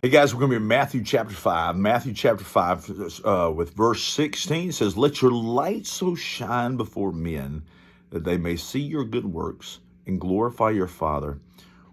Hey guys, we're going to be in Matthew chapter 5. Matthew chapter 5 with verse 16 says, "Let your light so shine before men that they may see your good works and glorify your Father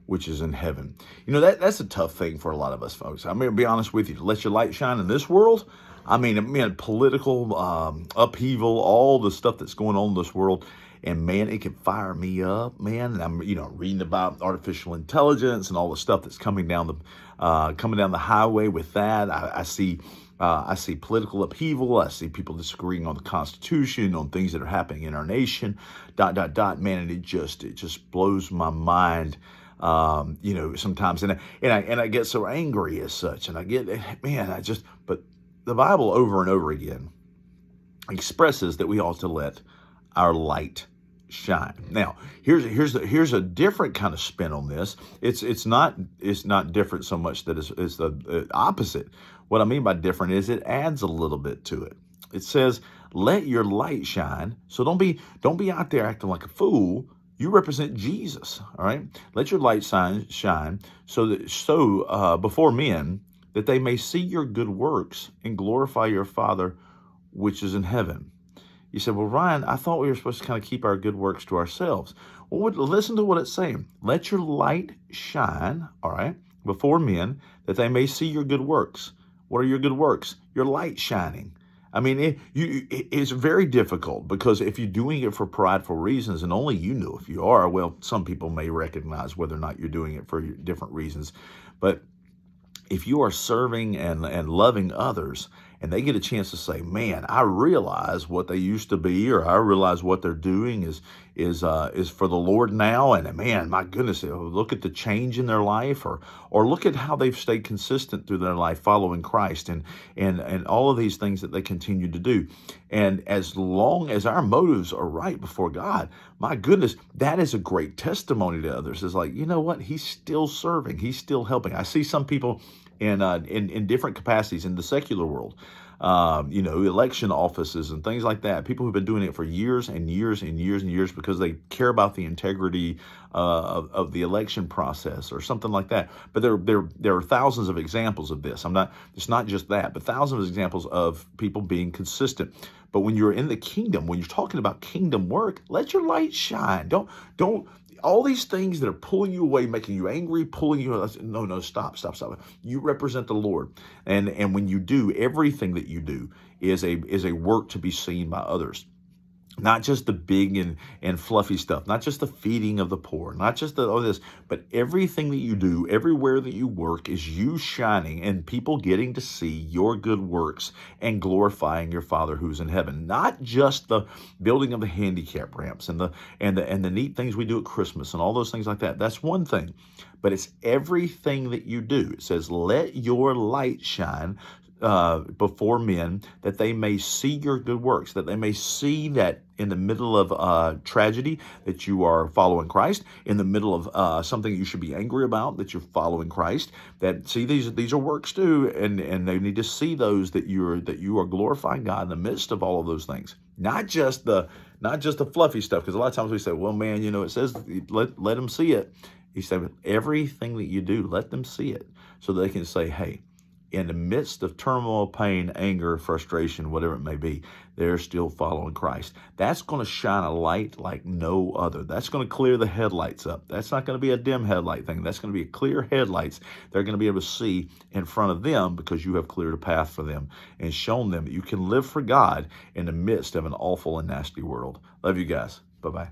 which is in heaven." You know, that's a tough thing for a lot of us folks. I'm going to be honest with you. To let your light shine in this world, I mean, political upheaval, all the stuff that's going on in this world. And man, it can fire me up, man. And I'm, reading about artificial intelligence and all the stuff that's coming down the highway with that. I see political upheaval. I see people disagreeing on the Constitution, on things that are happening in our nation. ... Man, and it just blows my mind. Sometimes, and I get so angry as such, and but the Bible over and over again expresses that we ought to let our light shine. Now, here's a different kind of spin on this. It's not different so much that it's the opposite. What I mean by different is it adds a little bit to it. It says, "Let your light shine." So don't be out there acting like a fool. You represent Jesus, all right? Let your light shine before men that they may see your good works and glorify your Father which is in heaven. You said, "Well, Ryan, I thought we were supposed to kind of keep our good works to ourselves." Well, listen to what it's saying. Let your light shine, all right, before men that they may see your good works. What are your good works? Your light shining. I mean, it's very difficult, because if you're doing it for prideful reasons, and only you know if you are, well, some people may recognize whether or not you're doing it for different reasons. But if you are serving and loving others, and they get a chance to say, "Man, I realize what they used to be, or I realize what they're doing is for the Lord now, and man, my goodness, look at the change in their life, or look at how they've stayed consistent through their life following Christ, and all of these things that they continue to do." And as long as our motives are right before God, my goodness, that is a great testimony to others. It's like, you know what? He's still serving. He's still helping. I see some people in different capacities in the secular world, election offices and things like that. People who've been doing it for years and years and years and years because they care about the integrity of the election process or something like that. But there are thousands of examples of this. It's not just that, but thousands of examples of people being consistent. But when you're in the kingdom, when you're talking about kingdom work, let your light shine. Don't all these things that are pulling you away, making you angry, pulling you, no, stop. You represent the Lord. And when you do, everything that you do is a work to be seen by others. Not just the big and fluffy stuff, not just the feeding of the poor, not just all this, but everything that you do, everywhere that you work is you shining and people getting to see your good works and glorifying your Father who's in heaven. Not just the building of the handicap ramps and the neat things we do at Christmas and all those things like that. That's one thing, but it's everything that you do. It says, "Let your light shine before men that they may see your good works," that they may see that in the middle of tragedy that you are following Christ, in the middle of something you should be angry about that you're following Christ, that see these are works too, and they need to see those that you are glorifying God in the midst of all of those things. Not just the fluffy stuff, because a lot of times we say, "Well, man, it says let them see it." He said, everything that you do, let them see it, so they can say, "Hey, in the midst of turmoil, pain, anger, frustration, whatever it may be, they're still following Christ." That's going to shine a light like no other. That's going to clear the headlights up. That's not going to be a dim headlight thing. That's going to be clear headlights. They're going to be able to see in front of them because you have cleared a path for them and shown them that you can live for God in the midst of an awful and nasty world. Love you guys. Bye-bye.